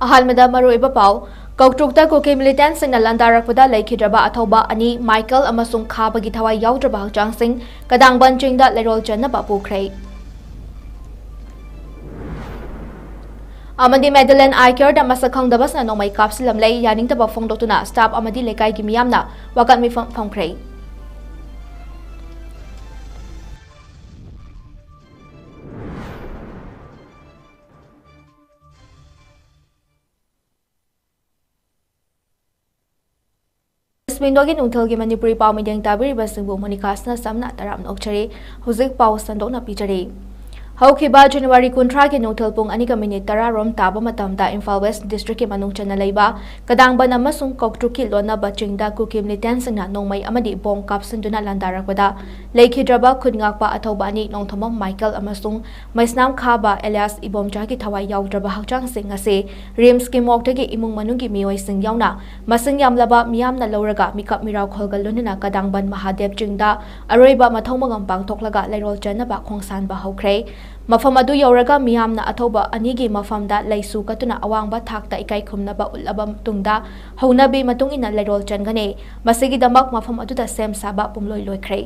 ꯑꯍꯥꯟꯕꯗ ꯃꯔꯨꯑꯣꯏꯕ ꯄꯥꯎ ꯀꯧꯇ꯭ꯔꯨꯛꯇ ꯀꯨꯀꯤ ꯃꯤꯂꯤꯇꯦꯟꯠꯁꯤꯡꯅ ꯂꯥꯟꯗꯥꯔꯛꯄꯗ ꯂꯩꯈꯤꯗ꯭ꯔꯕ ꯑꯊꯧꯕ ꯑꯅꯤ ꯃꯥꯏꯀꯦꯜ ꯑꯃꯁꯨꯡ ꯈꯥꯕꯒꯤ ꯊꯋꯥꯏ ꯌꯥꯎꯗ꯭ꯔꯕ ꯍꯛꯆꯥꯡꯁꯤꯡ ꯀꯗꯥꯡꯕꯟ ꯆꯤꯡꯗ ꯂꯩꯔꯣꯜ ꯆꯟꯅꯕ ꯄꯨꯈ꯭ꯔꯦ꯫ ꯑꯃꯗꯤ ꯃꯦꯗꯂꯦꯟ ꯑꯥꯏ ꯀꯦꯌꯔꯗ ꯃꯁꯛ ꯈꯪꯗꯕꯁꯤꯅ ꯅꯣꯡꯃꯩ ꯀꯥꯞꯁꯤꯜꯂꯝꯂꯦ ꯌꯥꯅꯤꯡꯗꯕ ꯐꯣꯡꯗꯣꯛꯇꯨꯅ ꯁ꯭ꯇꯥꯐ ꯑꯃꯗꯤ ꯂꯩꯀꯥꯏꯒꯤ ꯃꯤꯌꯥꯝꯅ ꯋꯥꯀꯠ ꯃꯤꯐꯝ ꯐꯝꯈ꯭ꯔꯦ꯫ ꯃꯤꯡꯗꯣꯒꯤ ꯅꯨꯡꯊꯤꯜꯒꯤ ꯃꯅꯤꯄꯨꯔꯤ ꯄꯥꯎ ꯃꯤꯠꯌꯦꯡ ꯇꯥꯕꯤꯔꯤꯕꯁꯤꯡꯕꯨ ꯃꯣꯅꯤꯀꯥ ꯁꯅꯥꯁꯝꯅ ꯇꯔꯥꯝꯅ ꯑꯣꯛꯆꯔꯤ꯫ ꯍꯧꯖꯤꯛ ꯄꯥꯎ ꯁꯟꯗꯣꯛꯅ ꯄꯤꯖꯔꯤ꯫ ꯍꯧꯈꯤꯕ ꯖꯅꯨꯋꯥꯔꯤ 30ꯒꯤ ꯅꯨꯡꯊꯤꯜ ꯄꯨꯡ 2:10 ꯔꯣꯝ ꯇꯥꯕ ꯃꯇꯝꯗ ꯏꯝꯐꯥꯜ ꯋꯦꯁꯠ ꯗꯤꯁꯇ꯭ꯔꯤꯛꯀꯤ ꯃꯅꯨꯡ ꯆꯟꯅ ꯂꯩꯕ ꯀꯗꯥꯡꯕꯟ ꯑꯃꯁꯨꯡ ꯀꯧꯇ꯭ꯔꯨꯛꯀꯤ ꯂꯣꯟꯅꯕ ꯆꯤꯡꯗ ꯀꯨꯀꯤ ꯃꯤꯂꯤꯇꯦꯟꯠꯁꯤꯡꯅ ꯅꯣꯡꯃꯩ ꯑꯃꯗꯤ ꯕꯣꯝ ꯀꯥꯞꯁꯤꯟꯗꯨꯅ ꯂꯥꯟꯗꯥꯔꯛꯄꯗ ꯂꯩꯈꯤꯗ꯭ꯔꯕ ꯈꯨꯟꯉꯥꯛꯄ ꯑꯊꯧꯕ ꯑꯅꯤ ꯅꯣꯡꯊꯣꯝꯕꯝ ꯃꯥꯏꯀꯦꯜ ꯑꯃꯁꯨꯡ ꯃꯩꯁꯅꯥꯝ ꯈꯥꯕ ꯑꯦꯂꯤꯌꯥꯁ ꯏꯕꯣꯝꯆꯥꯒꯤ ꯊꯋꯥꯏ ꯌꯥꯎꯗ꯭ꯔꯕ ꯍꯛꯆꯥꯡꯁꯤꯡ ꯑꯁꯤ ꯔꯤꯝꯁꯀꯤ ꯃꯣꯔꯒꯇꯒꯤ ꯏꯃꯨꯡ ꯃꯅꯨꯡꯒꯤ ꯃꯤꯑꯣꯏꯁꯤꯡ ꯌꯥꯎꯅ ꯃꯁꯤꯡ ꯌꯥꯝꯂꯕ ꯃꯤꯌꯥꯝꯅ ꯂꯧꯔꯒ ꯃꯤꯀꯞ ꯃꯤꯔꯥꯎꯈꯣꯜꯒ ꯂꯣꯏꯅꯅ ꯀꯗꯥꯡꯕꯟ ꯃꯍꯥꯗꯦꯕ ꯆꯤꯡꯗ ꯑꯔꯣꯏꯕ ꯃꯊꯧ ꯃꯉꯝ ꯄꯥꯡꯊꯣꯛꯂꯒ ꯂꯩꯔꯣꯜ ꯆꯟꯅꯕ ꯈꯣꯡꯁꯥꯟꯕ ꯍꯧꯈ꯭ꯔꯦ꯫ ꯃꯐꯝ ꯑꯗꯨ ꯌꯧꯔꯒ ꯃꯤꯌꯥꯝꯅ ꯑꯊꯧꯕ ꯑꯅꯤꯒꯤ ꯃꯐꯝꯗ ꯂꯩꯁꯨ ꯀꯠꯇꯨꯅ ꯑꯋꯥꯡꯕ ꯊꯥꯛꯇ ꯏꯀꯥꯏ ꯈꯨꯝꯅꯕ ꯎꯠꯂꯕ ꯇꯨꯡꯗ ꯍꯧꯅꯕꯤ ꯃꯇꯨꯡ ꯏꯟꯅ ꯂꯩꯔꯣꯜ ꯆꯟꯒꯅꯤ꯫ ꯃꯁꯤꯒꯤꯗꯃꯛ ꯃꯐꯝ ꯑꯗꯨꯗ ꯁꯦꯝ ꯁꯥꯕ ꯄꯨꯝꯂꯣꯏ ꯂꯣꯏꯈ꯭ꯔꯦ꯫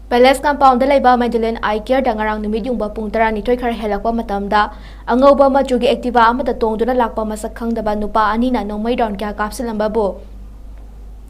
Palace compound laiba Madeleine 𝐂𝐲 dangarang numit yungba pung 12 khar helakpa matamda angauba machugi activa amata tongduna lakpa masak khangdaba nupa ani na nomai round kya kapsilamba bo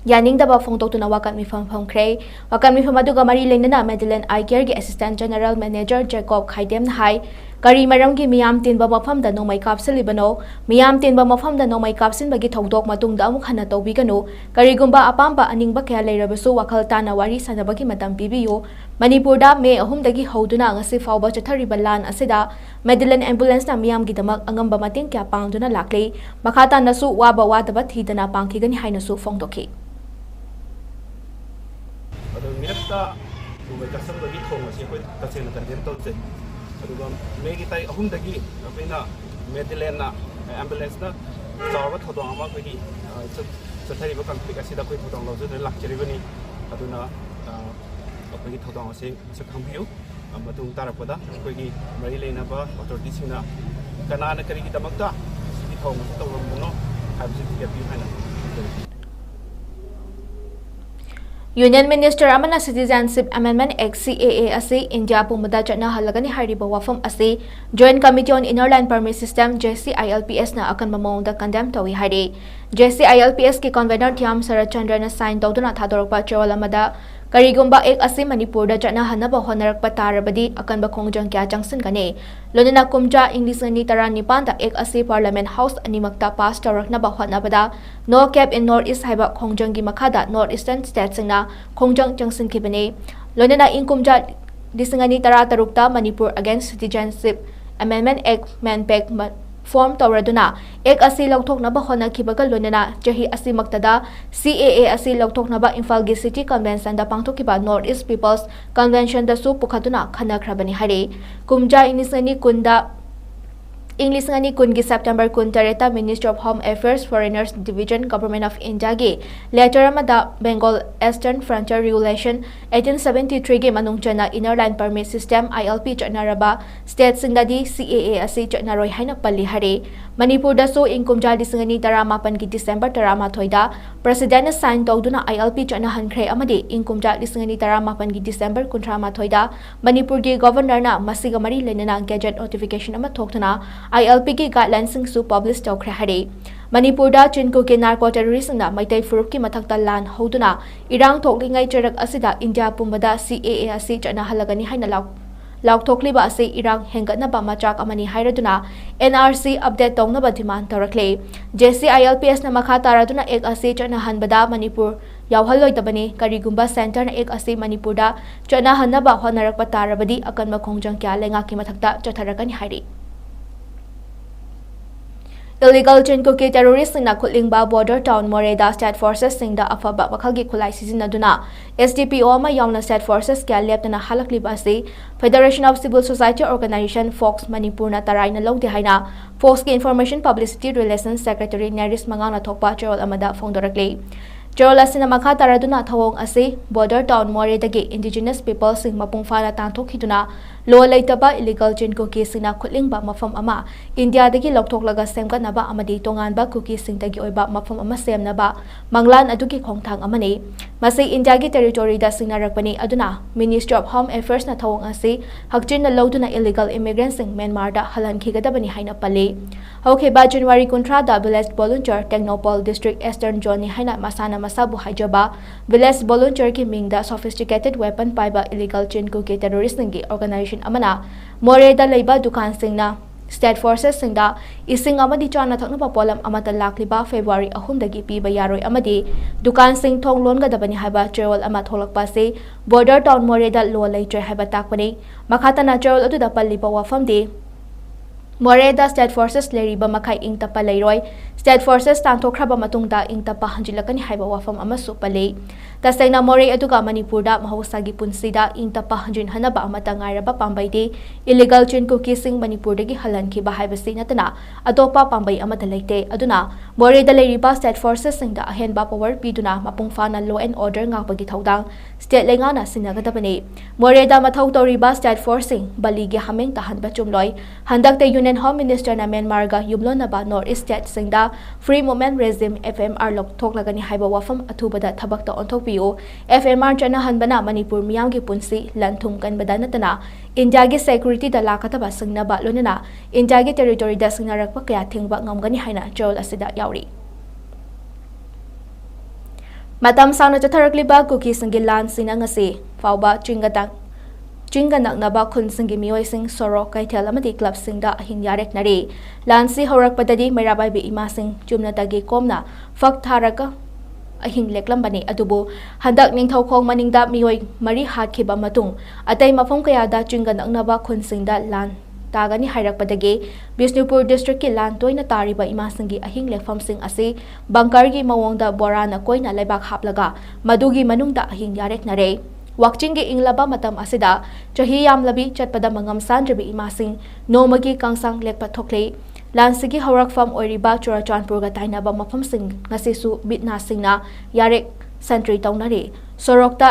Yaningdaba phongtokuna wakan mifam phongkhre wakan mifam aduga mari leinana Madeleine 𝐂𝐲 gi assistant general manager 𝐁𝐫𝐲𝐬 hai kari maramgi miyam tinba mafamda nomai kapsilibano miyam tinba mafamda nomai kapsinbagi thongdok matungda amuk hana tawbigano karigumba apamba aningba kya leirabasu wakhal tana wari sanabagi matam pibiyo Manipurda May 3 dagi hoduna ngasi fawba chathariba lan asida Madeleine ambulance na miyam gidamak angamba mating kya pangduna lakle makhata nasu waba wadaba thidana pangkhigani hainasu phongdokhi Mirapta Google Custom bagi thong asi koi kasena target tawte aduga megi tai ahum dagi apina Madeleine na ambulance na chawa thodong ama koi gi chathari ba conflict asi da koi thodong lo je lakcheri bani aduna koi thodong asi sakhambhiu matung tarapada koi gi mari leina ba authority sina kanana kari gi damakta si thong tawram buno habsi ti api hana Union Minister amana Citizenship Amendment Act 𝐶𝐴𝐴 asi India pumada chana halagani hariba wafam asi Joint Committee on Inner Line Permit System 𝐗𝐶ILPS na akan mamawda condemn tawi hari 𝐗𝐶ILPS ki convener Thiam Sarachandra na sign tawduna thadorpa chawal amada karigumba ek asi Manipur da chana hanaba honarakpa tarabadi akan ba khongjang kya changsin gane lonina kumja English ni taranipan da ek asi Parliament House animakta pass tarakna ba honabada no cap in North East haiba khongjang gi makhada North Eastern States na khongjang changsin khibane lonina inkumja disingani tarukta Manipur Against Citizenship Amendment Act manpack form tawraduna ek asi lauthoknaba honakibaga lonina chahi asi maktada 𝐶𝐴𝐴 asi lauthoknaba Imphal gi City Convention da pangthokiba North East People's Convention da su pukhatuna khanakhrabani hare kumja inisani kunda English ngani kungi September 13 Ministry of Home Affairs Foreigners Division Government of India gi letter amada Bengal Eastern Frontier Regulation 1873 gi manungchana Inner Line Permit System ILP chanaraba state singadi 𝐶𝐴𝐴 asi chanaroi haina palli hare Manipur da so inkumja disingani 18 gi December 13 da President sign tawduna ILP chana hankhre amadi inkumja disingani 18 gi December 13 da Manipur gi governor na masiga mari lenana gazette notification ama thoktuna ILP ki guidelines sing su publish tawkhre hare Manipur da chinku ke narco terrorist na maitai furup ki mathakta lan hoduna irang thoklingai charak asida India pumbada 𝐶𝐴𝐴 asi chana halagani haina laukthokliba asi irang hengatna ba machak amani hairaduna NRC update tongna ba demand tarakle 𝐗𝐶ILPS na makha taraduna ek asi chana hanbada Manipur yawhaloi tabani karigumba center na ek asi Manipur da chana hanaba honarakpa tarabadi akan makhongjang kya lenga ki mathakta chatharakani hairi Illegal 𝐶𝐞𝐰𝐬 terrorist na khutlingba border town Moreda state forces singda afaba wakhalgi khulai sizinaduna SDPO ma yauna state forces kya leptana halakliba ase Federation of Civil Society Organization Fox Manipur na tarai na longde haina Fox ki Information Publicity Relations Secretary Naris Mangana thokpa chorol amada phongdorakle Chorol asina makha taraduna thawong ase border town Moreda gi indigenous people sing mapung fana tangthokhiduna lo leitaba illegal 𝐶𝐞𝐰𝐬 singna khutlingba mafam ama India dagi lokthokhlaga semgatnaba amadi tonganba cookie singdagi oiba mafam ama semnaba manglan adugi khongthang amani masai India gi territory da singnarakpani aduna Ministry of Home Affairs na thawong ase hakchin na loduna illegal immigrants sing Myanmar da halankhigedabani haina pale haukheba January 13 da village volunteer Technopol District Eastern Zone haina masana masabu haijaba village volunteer ki mingda sophisticated weapon paiba illegal 𝐶𝐞𝐰𝐬 terrorist ngi organization amana Moreda leiba dukan singna state forces singda ising amadi chana thakna polam amata lakliba February 3 dagi piba yaroi amadi dukan sing thong longa dabani haiba chewal ama tholakpa se border town Moreda lo leitre haiba takpani makhata na chewal adu da palliba wafam de Moreda state forces leriba makai ingtapa leiroi state forces tangthokraba matungda ingtapa hanjilakani haiba wafam amasu pale tasayna More aduga Manipur da mahawsagi punsida ingtapa hanjin hanaba amata ngairaba pambaide illegal 𝐶𝐞𝐰𝐬 sing Manipur dagi halanki ba haibasi natana atopa pambai amata leite aduna Moreda leriba state forces singda ahenba power piduna mapung fana law and order ngakbagi thodang state lengana sinagadabani Moreda mathau toriba state forcing baligi hameng tahanba chumloi handakte Union Home Minister na Myanmar ga yumlonaba North East State singda free movement regime FMR lok thoklagani haiba wafam athubada thabakta onthokpi ꯊꯥꯕꯤꯌꯨ FMR ꯆꯠꯅꯍꯟꯕꯅ Manipur ꯃꯤꯌꯥꯝꯒꯤ ꯄꯨꯟꯁꯤ ꯂꯟ ꯊꯨꯝ ꯀꯟꯕꯗ ꯅꯠꯇꯅ ꯏꯟꯗꯤꯌꯥꯒꯤ ꯁꯦꯀ꯭ꯌꯨꯔꯤꯇꯤꯗ ꯂꯥꯛꯀꯗꯕ ꯁꯤꯡꯅꯕ ꯂꯣꯏꯅꯅ ꯏꯟꯗꯤꯌꯥꯒꯤ ꯇꯦꯔꯤꯇꯣꯔꯤꯗ ꯁꯤꯡꯅꯔꯛꯄ ꯀꯌꯥ ꯊꯤꯡꯕ ꯉꯝꯒꯅꯤ ꯍꯥꯏꯅ ꯆꯌꯣꯜ ꯑꯁꯤꯗ ꯌꯥꯎꯔꯤ ꯃꯇꯝ ꯁꯥꯡꯅ ꯆꯠꯊꯔꯛꯂꯤꯕ ꯀꯨꯀꯤꯁꯤꯡꯒꯤ ꯂꯥꯟꯁꯤꯡꯅ ꯉꯁꯤ ꯐꯥꯎꯕ ꯆꯤꯡꯒ ꯅꯛꯅꯕ ꯈꯨꯟꯁꯤꯡꯒꯤ ꯃꯤꯑꯣꯏꯁꯤꯡ ꯁꯣꯔꯣꯛ ꯀꯩꯊꯦꯜ ꯑꯃꯗꯤ ꯀ꯭ꯂꯕꯁꯤꯡꯗ ꯑꯍꯤꯡ ꯌꯥꯔꯦꯛꯅꯔꯤ ꯂꯥꯟꯁꯤ ꯍꯧꯔꯛꯄꯗꯗꯤ ꯃꯩꯔꯥꯕꯥꯏꯕꯤ ꯏꯃꯥꯁꯤꯡ ꯆꯨꯝꯅꯇꯒꯤ ꯀꯣꯝꯅ ꯐꯛ ꯊꯥꯔꯒ ꯑꯍꯤꯡ ꯂꯦꯛꯂꯝꯕꯅꯤ ꯑꯗꯨꯕꯨ ꯍꯟꯗꯛ ꯅꯤꯡꯊꯧꯈꯣꯡ ꯃꯅꯤꯡꯗ ꯃꯤꯑꯣꯏ 4 ꯍꯥꯠꯈꯤꯕ ꯃꯇꯨꯡ ꯑꯇꯩ ꯃꯐꯝ ꯀꯌꯥꯗ ꯆꯤꯡꯒ ꯅꯛꯅꯕ ꯈꯨꯟꯁꯤꯡꯗ ꯂꯥꯟ ꯇꯥꯒꯅꯤ ꯍꯥꯏꯔꯛꯄꯗꯒꯤ ꯕꯤꯁꯅꯨꯄꯨꯔ ꯗꯤꯁꯇ꯭ꯔꯤꯛꯀꯤ ꯂꯥꯟ ꯇꯣꯏꯅ ꯇꯥꯔꯤꯕ ꯏꯃꯥꯁꯤꯡꯒꯤ ꯑꯍꯤꯡ ꯂꯦꯛꯐꯝꯁꯤꯡ ꯑꯁꯤ ꯕꯪꯀꯔꯒꯤ ꯃꯑꯣꯡꯗ ꯕꯣꯔꯥꯅ ꯀꯣꯏꯅ ꯂꯩꯕꯥꯛ ꯍꯥꯞꯂꯒ ꯃꯗꯨꯒꯤ ꯃꯅꯨꯡꯗ ꯑꯍꯤꯡ ꯌꯥꯔꯦꯛꯅꯔꯦ ꯋꯥꯛꯆꯤꯡꯒꯤ ꯏꯪꯂꯕ ꯃꯇꯝ ꯑꯁꯤꯗ ꯆꯍꯤ ꯌꯥꯝꯂꯕꯤ ꯆꯠꯄꯗ ꯃꯉꯝ ꯁꯥꯟꯗ꯭ꯔꯤꯕ ꯏꯃꯥꯁꯤꯡ ꯅꯣꯡꯃꯒꯤ ꯀꯥꯡꯁꯥꯡ ꯂꯦꯛꯄ ꯊꯣꯛꯂꯤ ꯂꯥꯟꯁꯤꯒꯤ ꯍꯧꯔꯛꯐꯝ ꯑꯣꯏꯔꯤꯕ ꯆꯨꯔꯆꯥꯟꯄꯨꯔꯒ ꯇꯥꯏꯅꯕ ꯃꯐꯝꯁꯤꯡ ꯉꯁꯤꯁꯨ ꯃꯤꯠꯅꯥꯁꯤꯡꯅ ꯌꯥꯔꯦꯛ ꯁꯟꯇ꯭ꯔꯤ ꯇꯧꯅꯔꯤ ꯁꯣꯔꯣꯛꯇ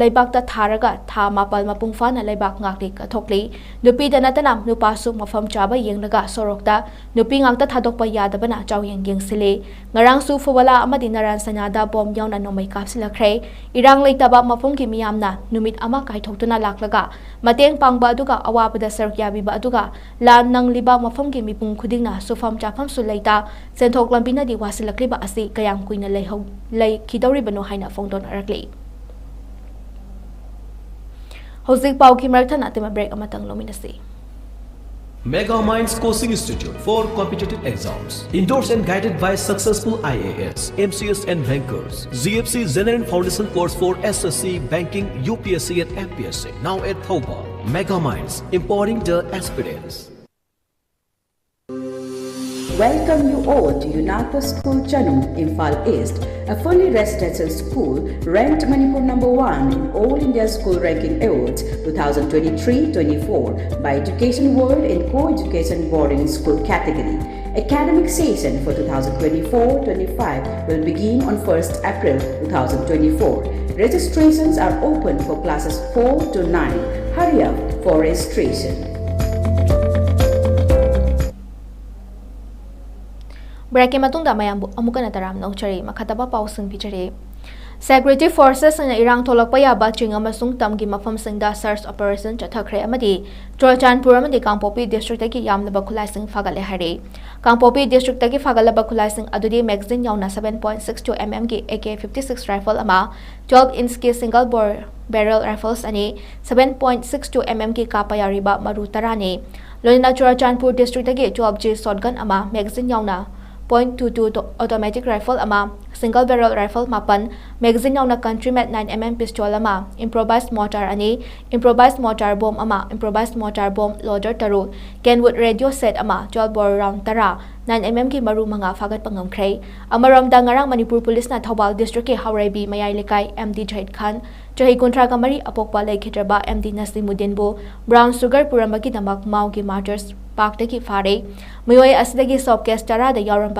ꯂꯩꯕꯥꯛꯇ ꯊꯥꯔꯒ ꯊꯥ 4 ꯃꯄꯨꯡ ꯐꯥꯅ ꯂꯩꯕꯥꯛ ꯉꯥꯛꯂꯤ ꯀꯠꯊꯣꯛꯂꯤ ꯅꯨꯄꯤꯗ ꯅꯠꯇꯅ ꯅꯨꯄꯥꯁꯨ ꯃꯐꯝ ꯆꯥꯕ ꯌꯦꯡꯂꯒ ꯁꯣꯔꯣꯛꯇ ꯅꯨꯄꯤ ꯉꯥꯛꯇ ꯊꯥꯗꯣꯛꯄ ꯌꯥꯗꯕꯅ ꯆꯥꯎꯌꯦꯡ ꯌꯦꯡꯁꯤꯜꯂꯤ ꯉꯔꯥꯡꯁꯨ ꯐꯨꯋꯥꯂꯥ ꯑꯃꯗꯤ ꯅꯔꯥꯟ ꯁꯅꯥꯗ ꯕꯣꯝ ꯌꯥꯎꯅ ꯅꯣꯡꯃꯩ ꯀꯥꯞꯁꯤꯜꯂꯛꯈ꯭ꯔꯦ ꯏꯔꯥꯡ ꯂꯩꯇꯕ ꯃꯐꯝꯒꯤ ꯃꯤꯌꯥꯝꯅ ꯅꯨꯃꯤꯠ ꯑꯃ ꯀꯥꯏꯊꯣꯛꯇꯨꯅ ꯂꯥꯛꯂꯒ ꯃꯇꯦꯡ ꯄꯥꯡꯕ ꯑꯗꯨꯒ ꯑꯋꯥꯕꯗ ꯁꯔꯨꯛ ꯌꯥꯕꯤꯕ ꯑꯗꯨꯒ ꯂꯥꯟ ꯅꯪꯂꯤꯕ ꯃꯐꯝꯒꯤ ꯃꯤꯄꯨꯝ ꯈꯨꯗꯤꯡꯅ ꯁꯨꯐꯝ ꯆꯥꯐꯝꯁꯨ ꯂꯩꯇ ꯁꯦꯟꯊꯣꯛ ꯂꯝꯕꯤꯅꯗꯤ ꯋꯥꯁꯤꯜꯂꯛꯂꯤꯕ ꯑꯁꯤ ꯀꯌꯥꯝ ꯀꯨꯏꯅ ꯂꯩꯈꯤꯗꯧꯔꯤꯕꯅꯣ ꯍꯥꯏꯅ ꯐꯣꯡꯗꯣꯛꯅꯔꯛꯂꯤ ꯍꯧꯖꯤꯛ ꯄꯥꯎꯒꯤ ꯃꯔꯛ ꯊꯠꯅ ꯑꯇꯦꯝꯕ ꯕ꯭ꯔꯦꯛ ꯑꯃꯇꯪ ꯂꯧꯃꯤꯟꯅꯁꯤ Megaminds Coaching Institute for competitive exams. Endorsed and guided by successful IAS, MCS and bankers. 𝐍𝐄𝐰𝐬 Foundation course for SSC, Banking, UPSC and FPSC. Now at Thobal. Megaminds, empowering the aspirants. Welcome you all to UNAPA School Chanum, Imphal East, a fully residential school ranked Manipur #1 in All India School Ranking Awards 2023-24 by Education World in Co-Education Boarding School category. Academic session for 2024-25 will begin on 1st April 2024. Registrations are open for classes 4 to 9. Hurry up for registration. Breaking matungda mayambu amukana taram nauchari makhataba pausing pichari Security Forces na irang tholakpa yaba ching amasung tamgi mafamsingda search operation chathakre amadi Churachanpur amadi Kangpopi district tagi yamlaba khulaising fagale hari Kangpopi district tagi fagalaba khulaising adudi magazine yauna 7.62 mm ki AK-56 rifle ama 12-inch ki single barrel rifles ani 7.62 mm ki kapayariba maru tarani loina Churachanpur district tagi 12G shotgun ama magazine yauna .22 automatic rifle ama single barrel rifle mapan magazine yauna countryman 9mm pistol ama improvised mortar ani improvised mortar bomb ama improvised mortar bomb loader taru Kenwood radio set ama 12 bore round tara 9mm ki maru manga fagat pangamkhrei amaramda ngarang Manipur police na Thobal district ki Haureibi mayai lekai MD 𝐁𝐫𝐸 chahi kontra kamari apokpa laikhidraba MD Nasimuddin bu brown sugar purambaki damak mau ki martyrs park tagi fare miyoi asidagi soft case tara da yauramba